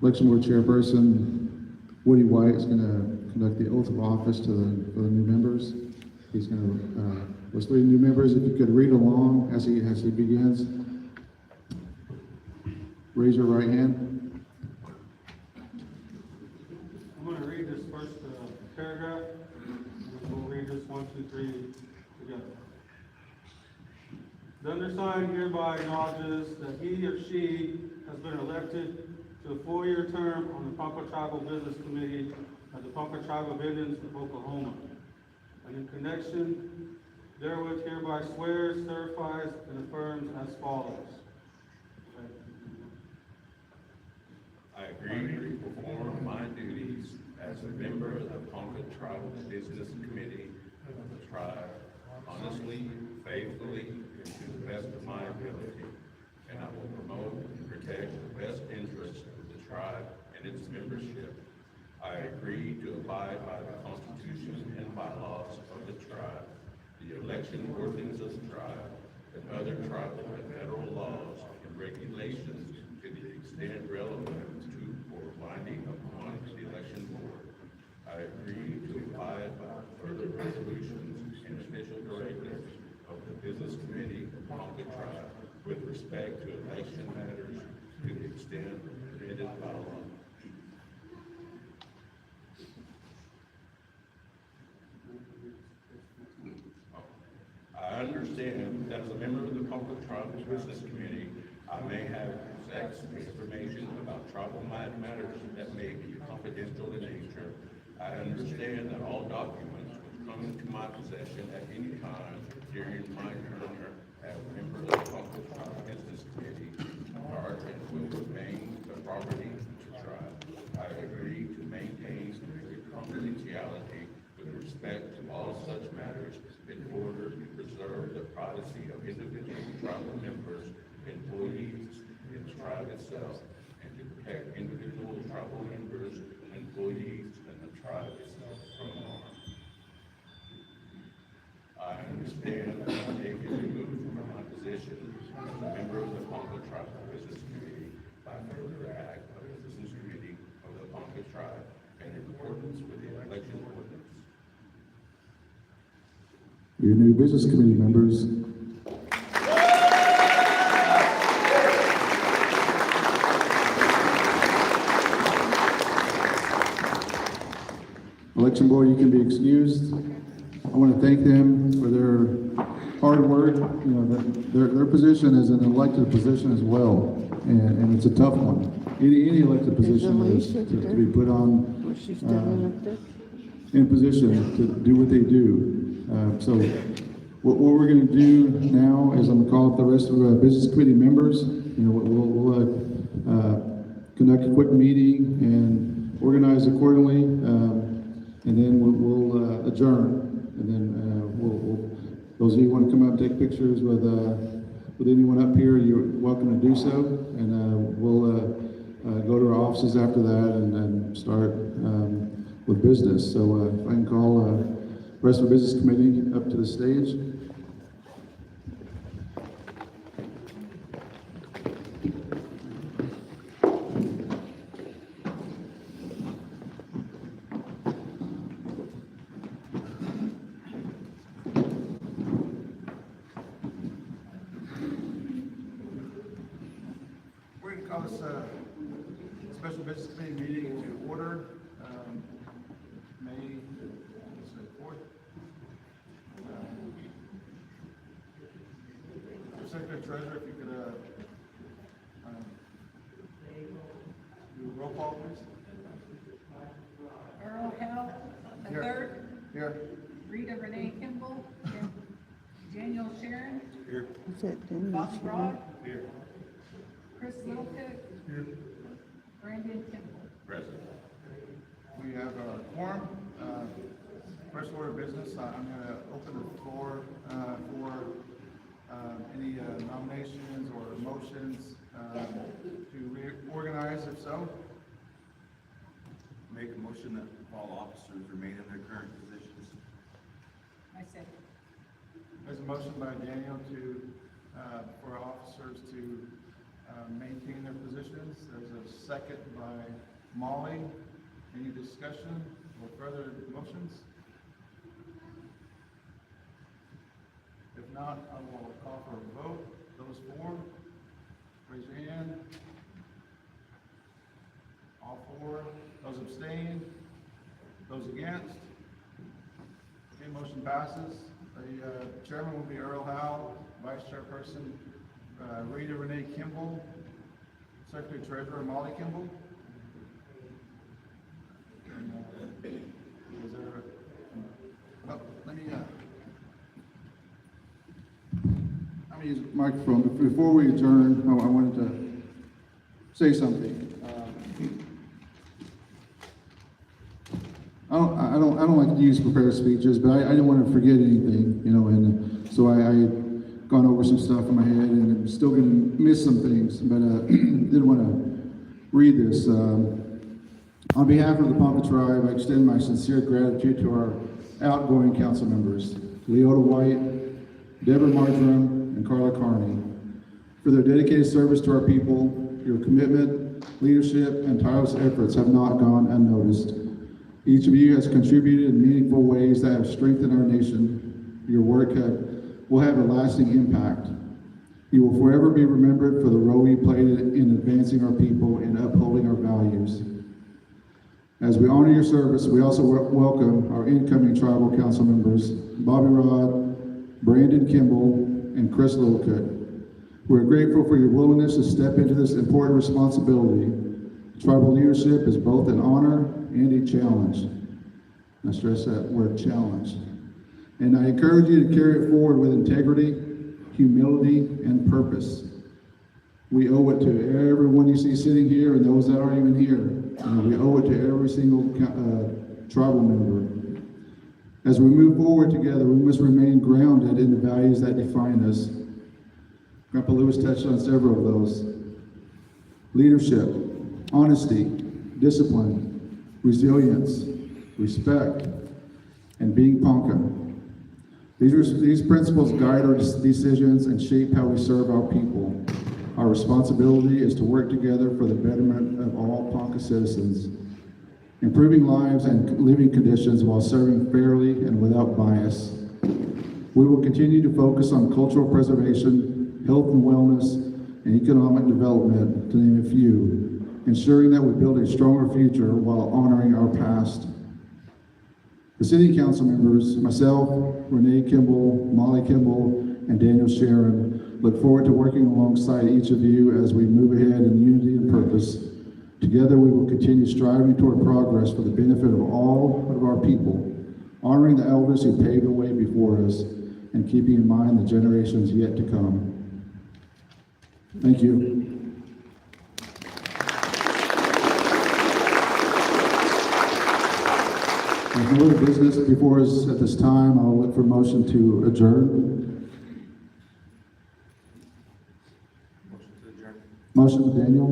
Election Board Chairperson Woody White is going to conduct the oath of office for the new members. He's going to, those three new members, if you could read along as he begins. Raise your right hand. I'm going to read this first paragraph, and we'll read this 1, 2, 3 together. The undersigned hereby acknowledges that he or she has been elected to a 4-year term on the Ponca Tribal Business Committee of the Ponca Tribe of Indians of Oklahoma, and in connection therewith hereby swears, certifies, and affirms as follows. I agree to perform my duties as a member of the Ponca Tribal Business Committee of the tribe honestly, faithfully, and to the best of my ability, and I will promote and protect the best interests of the tribe and its membership. I agree to abide by the Constitution and bylaws of the tribe, the election ordinances of the tribe, and other tribal and federal laws and regulations to the extent relevant to or binding upon the election board. I agree to abide by further resolutions and official directives of the Business Committee of Ponca Tribe with respect to election matters to the extent permitted by law. I understand that as a member of the Ponca Tribal Business Committee, I may have access to information about tribal matters that may be confidential in nature. I understand that all documents which come into my possession at any time during my tenure as a member of the Ponca Tribal Business Committee are and will remain the property of the tribe. I agree to maintain strict confidentiality with respect to all such matters in order to preserve the privacy of individual tribal members, employees, and the tribe itself, and to protect individual tribal members, employees, and the tribe itself from harm. I understand that I may be removed from my position as a member of the Ponca Tribal Business Committee by further act of the Business Committee of the Ponca Tribe and in accordance with the election ordinance. Your new Business Committee members. Election Board, you can be excused. I want to thank them for their hard work. You know, their position is an elected position as well, and it's a tough one. Any elected position is to be put on in position to do what they do. So what we're going to do now is I'm going to call up the rest of the Business Committee members. You know, we'll conduct a quick meeting and organize accordingly, and then we'll adjourn. And then we'll those of you who want to come up and take pictures with anyone up here, you're welcome to do so. And we'll go to our offices after that and start with business. So if I can call the rest of the Business Committee up to the stage. We're going to call this special Business Committee meeting to order. May 4th. Secretary Treasurer, if you could do a roll call, please. Earl Hell, the Here. third. Here. Rita Renee Kimball. Daniel Sharon. Here. Bobby Rod. Here. Chris Littlecook. Here. Brandon Kimball. Present. We have a quorum. First order of business, I'm going to open the floor for any nominations or motions to reorganize, if so. Make a motion that all officers remain in their current positions. I second. There's a motion by Daniel for officers to maintain their positions. There's a second by Molly. Any discussion or further motions? If not, I will call for a vote. Those for, raise your hand. All for. Those abstain? Those against? Okay, motion passes. The chairman will be Earl Howe, vice chairperson Rita Renee Kimball, secretary treasurer Molly Kimball. And, is there, oh, let me use the microphone. Before we adjourn, I wanted to say something. I don't like to use prepared speeches, but I didn't want to forget anything, you know, and so I gone over some stuff in my head, and I'm still going to miss some things, but didn't want to read this. On behalf of the Ponca Tribe, I extend my sincere gratitude to our outgoing council members, Leota White, Deborah Marjoram, and Carla Carney, for their dedicated service to our people. Your commitment, leadership, and tireless efforts have not gone unnoticed. Each of you has contributed in meaningful ways that have strengthened our nation. Your work will have a lasting impact. You will forever be remembered for the role you played in advancing our people and upholding our values. As we honor your service, we also welcome our incoming tribal council members, Bobby Rod, Brandon Kimball, and Chris Littlecook. We're grateful for your willingness to step into this important responsibility. Tribal leadership is both an honor and a challenge. I stress that word, challenge. And I encourage you to carry it forward with integrity, humility, and purpose. We owe it to everyone you see sitting here and those that aren't even here. We owe it to every single tribal member. As we move forward together, we must remain grounded in the values that define us. Grandpa Lewis touched on several of those. Leadership, honesty, discipline, resilience, respect, and being Ponca. These principles guide our decisions and shape how we serve our people. Our responsibility is to work together for the betterment of all Ponca citizens, improving lives and living conditions while serving fairly and without bias. We will continue to focus on cultural preservation, health and wellness, and economic development, to name a few, ensuring that we build a stronger future while honoring our past. The city council members, myself, Renee Kimball, Molly Kimball, and Daniel Sharon, look forward to working alongside each of you as we move ahead in unity and purpose. Together we will continue striving toward progress for the benefit of all of our people, honoring the elders who paved the way before us, and keeping in mind the generations yet to come. Thank you. There's no other business before us at this time. I'll look for motion to adjourn. Motion to adjourn. Motion to Daniel.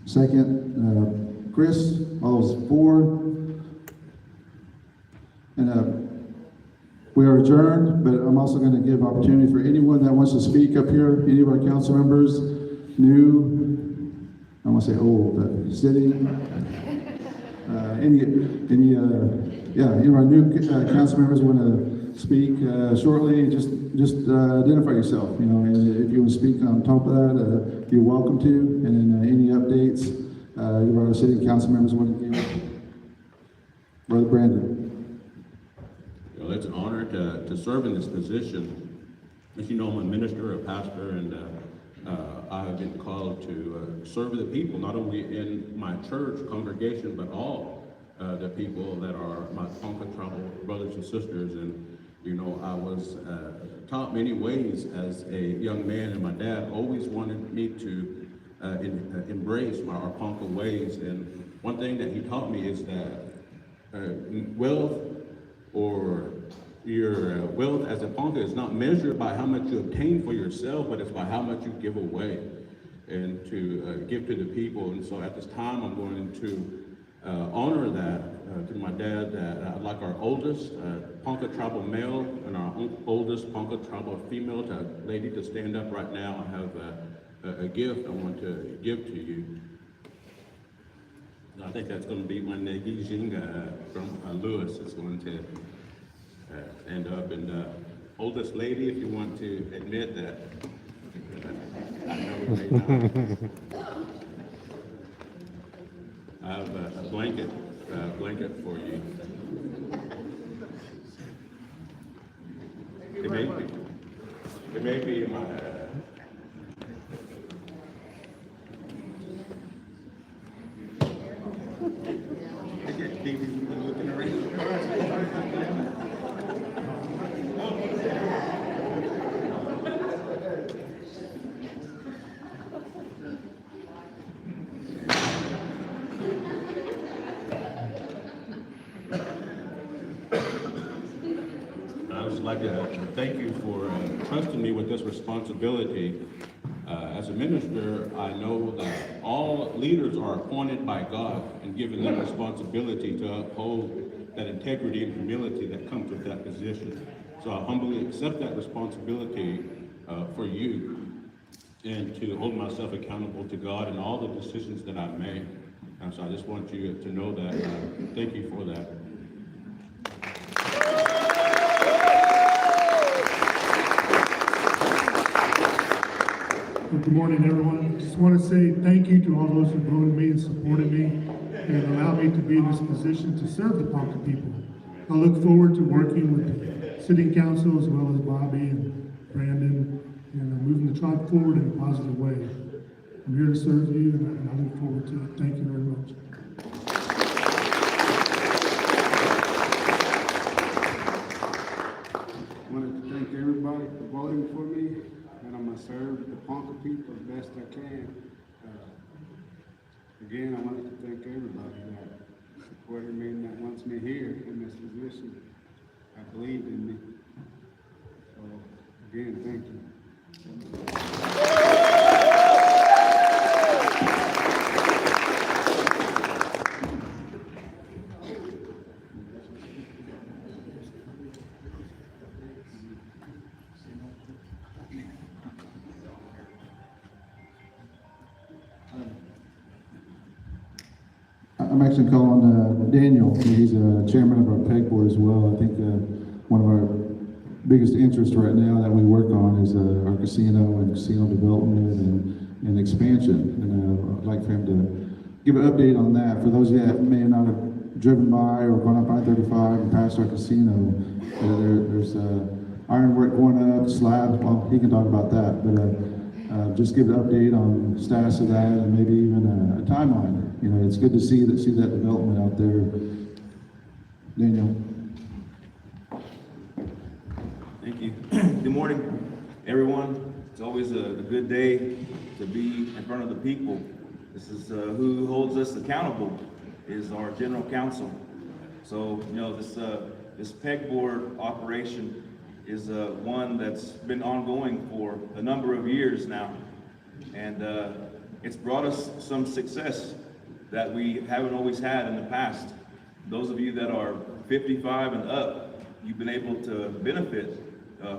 Second, Chris. All those for. And we are adjourned, but I'm also going to give opportunity for anyone that wants to speak up here, any of our council members, new, I want to say old, but sitting. Any of our new council members want to speak shortly, just identify yourself, you know, and if you want to speak on top of that, you're welcome to, and then any updates, our city council members want to give. Brother Brandon. Well, it's an honor to serve in this position. As you know, I'm a minister, a pastor, and I have been called to serve the people, not only in my church congregation, but all the people that are my Ponca tribal brothers and sisters. And, you know, I was taught many ways as a young man, and my dad always wanted me to embrace our Ponca ways. And one thing that he taught me is that wealth, or your wealth as a Ponca, is not measured by how much you obtain for yourself, but it's by how much you give away and to give to the people. And so at this time, I'm going to honor that to my dad, that I'd like our oldest Ponca tribal male and our oldest Ponca tribal female lady to stand up right now. I have a gift I want to give to you. I think that's going to be when Yijing from Lewis is going to stand up. And oldest lady, if you want to admit that, I know it may not. I have a blanket for you. It may be in my. Looking around. I would just like to thank you for trusting me with this responsibility. As a minister, I know that all leaders are appointed by God and given that responsibility to uphold that integrity and humility that comes with that position. So I humbly accept that responsibility for you and to hold myself accountable to God in all the decisions that I make. And so I just want you to know that. Thank you for that. Good morning, everyone. Just want to say thank you to all those who voted me and supported me and allowed me to be in this position to serve the Ponca people. I look forward to working with the City Council as well as Bobby and Brandon and moving the tribe forward in a positive way. I'm here to serve you and I look forward to it. Thank you very much. I wanted to thank everybody for voting for me, and I'm gonna serve the Ponca people the best I can. Again, I wanted to thank everybody that supported me and that wants me here in this position. I believed in me. So, again, thank you. I'm actually calling Daniel. He's a chairman of our PEG board as well. I think one of our biggest interests right now that we work on is our casino and casino development and expansion. And I'd like for him to give an update on that. For those of you that may not have driven by or gone up I-35 and past our casino, there's ironwork going up, slabs. Well, he can talk about that, but just give an update on the status of that and maybe even a timeline. You know, it's good to see that development out there. Daniel. Thank you. Good morning, everyone. It's always a good day to be in front of the people. This is who holds us accountable, is our general counsel. So, you know, this PEG board operation is one that's been ongoing for a number of years now. And it's brought us some success that we haven't always had in the past. Those of you that are 55 and up, you've been able to benefit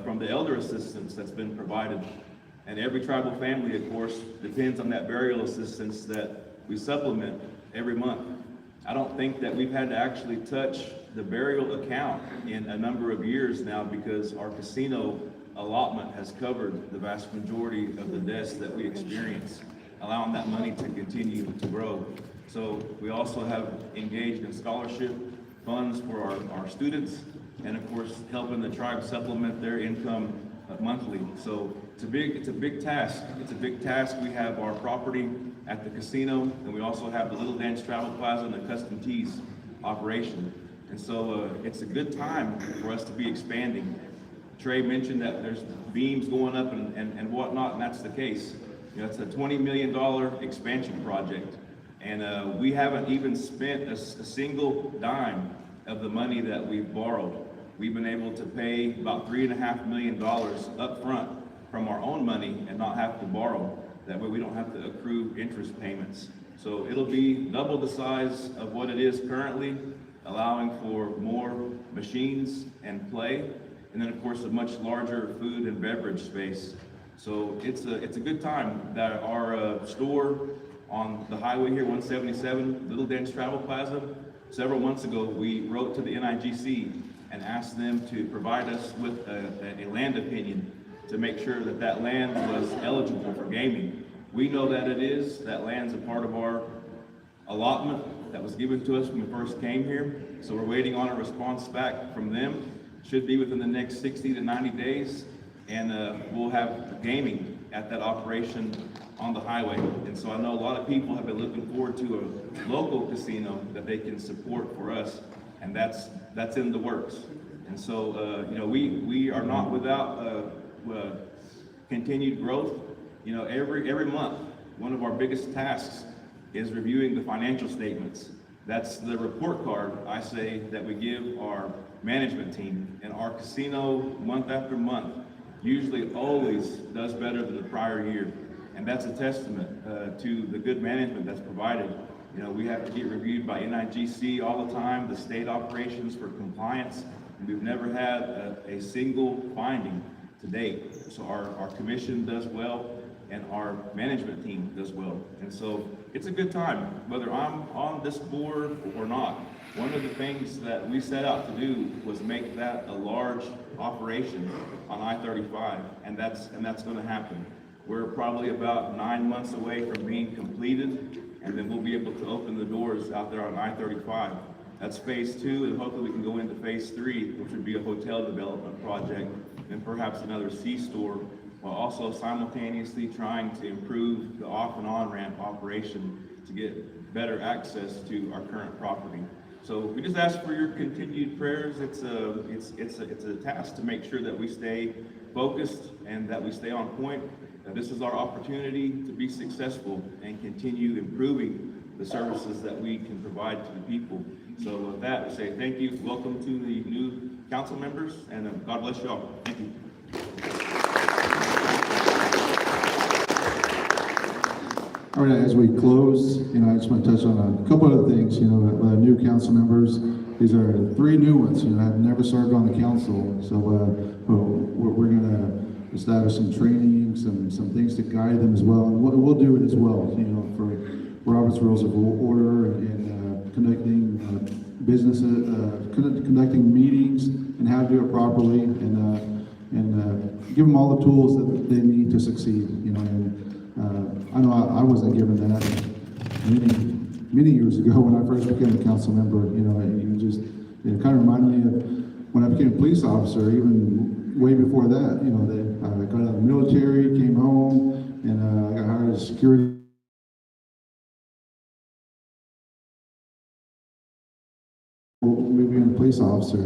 from the elder assistance that's been provided. And every tribal family, of course, depends on that burial assistance that we supplement every month. I don't think that we've had to actually touch the burial account in a number of years now because our casino allotment has covered the vast majority of the deaths that we experience, allowing that money to continue to grow. So we also have engaged in scholarship funds for our students, and of course, helping the tribe supplement their income monthly. So it's a big task. It's a big task. We have our property at the casino, and we also have the Little Dance Travel Plaza and the Custom Tees operation. And so it's a good time for us to be expanding. Trey mentioned that there's beams going up and whatnot, and that's the case. You know, it's a $20 million expansion project. And we haven't even spent a single dime of the money that we've borrowed. We've been able to pay about $3.5 million up front from our own money and not have to borrow. That way we don't have to accrue interest payments. So it'll be double the size of what it is currently, allowing for more machines and play. And then of course a much larger food and beverage space. So it's a good time that our store on the highway here, 177, Little Dance Travel Plaza, several months ago, we wrote to the NIGC and asked them to provide us with a land opinion to make sure that that land was eligible for gaming. We know that it is. That land's a part of our allotment that was given to us when we first came here. So we're waiting on a response back from them. Should be within the next 60 to 90 days. And we'll have gaming at that operation on the highway. And so I know a lot of people have been looking forward to a local casino that they can support for us. And that's in the works. And so, you know, we are not without continued growth. You know, every month, one of our biggest tasks is reviewing the financial statements. That's the report card, I say, that we give our management team. And our casino, month after month, usually always does better than the prior year. And that's a testament to the good management that's provided. You know, we have to get reviewed by NIGC all the time, the state operations for compliance, and we've never had a single finding to date. So our commission does well, and our management team does well. And so it's a good time, whether I'm on this board or not. One of the things that we set out to do was make that a large operation on I-35, and that's going to happen. We're probably about 9 months away from being completed, and then we'll be able to open the doors out there on I-35. That's phase 2, and hopefully we can go into phase 3, which would be a hotel development project, and perhaps another C-store, while also simultaneously trying to improve the off and on ramp operation to get better access to our current property. So we just ask for your continued prayers. It's a task to make sure that we stay focused and that we stay on point. This is our opportunity to be successful and continue improving the services that we can provide to the people. So with that, we say thank you. Welcome to the new council members, and God bless you all. Thank you. All right, as we close, you know, I just want to touch on a couple other things. You know, new council members. These are 3 new ones. You know, I've never served on the council, so we're going to establish some training, some things to guide them as well. And we'll do it as well. You know, for Robert's Rules of Order and conducting businesses, conducting meetings, and how to do it properly, and give them all the tools that they need to succeed. You know, and I know I wasn't given that many years ago when I first became a council member. You know, it kind of reminded me of when I became a police officer, even way before that. You know, I got out of the military, came home, and I got hired as a security. Maybe being a police officer,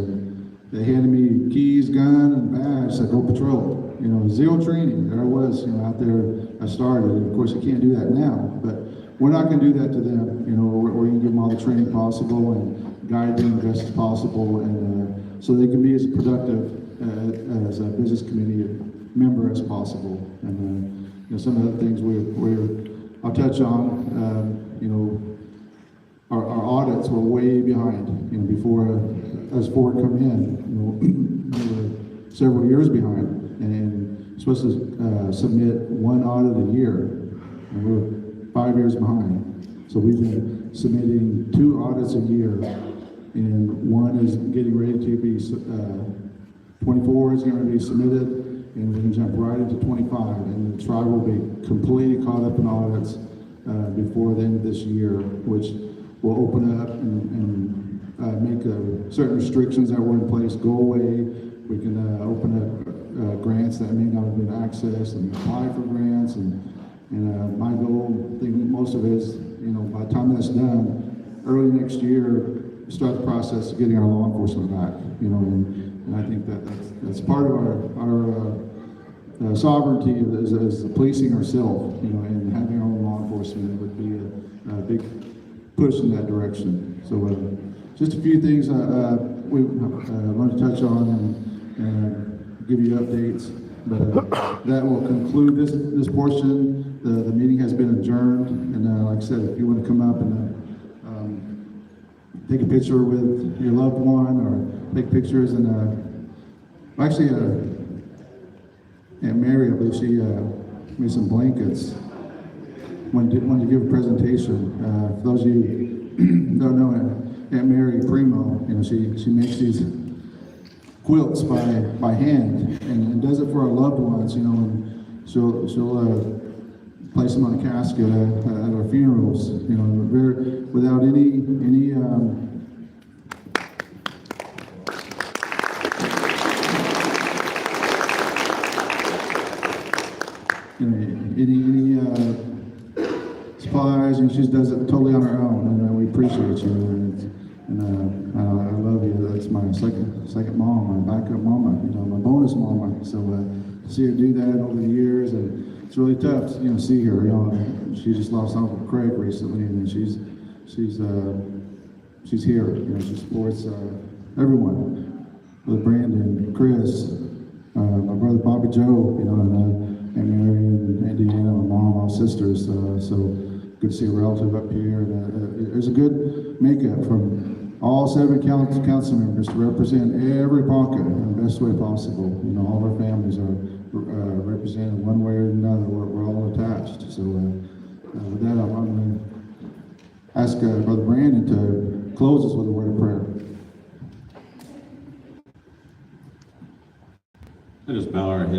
they handed me keys, gun, and badge. Said go patrol. You know, 0 training. There I was, you know, out there. I started, and of course, you can't do that now. But we're not going to do that to them. You know, we're going to give them all the training possible and guide them as best as possible, and so they can be as productive as a business committee member as possible. And you know, some of the things I'll touch on. You know. Our audits were way behind, you know, before us Ford come in. You know, we were several years behind, and supposed to submit 1 audit a year, and we're 5 years behind. So we've been submitting 2 audits a year, and one is getting ready to be 24 is going to be submitted, and we're going to jump right into 25, and the tribe will be completely caught up in audits before the end of this year, which will open up and make certain restrictions that were in place go away. We can open up grants that may not have been accessed and apply for grants. And my goal, I think most of it is, you know, by the time that's done, early next year, start the process of getting our law enforcement back. You know, and I think that's part of our sovereignty is policing ourselves. You know, and having our own law enforcement would be a big push in that direction. So just a few things we want to touch on and give you updates. But that will conclude this portion. The meeting has been adjourned. And like I said, if you want to come up and take a picture with your loved one or take pictures, and actually Aunt Mary, I believe she made some blankets. Wanted to give a presentation. For those of you who don't know Aunt Mary Primo, she makes these quilts by hand and does it for our loved ones. And she'll place them on a casket at our funerals. Without any supplies, and she does it totally on her own, and we appreciate you, I love you. That's my second mom, my backup mama, my bonus mama. So to see her do that over the years, and it's really tough, to see her. She just lost Uncle Craig recently, and she's here. She supports everyone. Brother Brandon, Chris, my brother Bobby Joe, and Mary and Indiana, my mom, all sisters. So good to see a relative up here. And there's a good makeup from all 7 council members to represent every Ponca in the best way possible. All of our families are represented one way or another. We're all attached. So with that, I'm going to ask Brother Brandon to close us with a word of prayer. Let us bow our heads.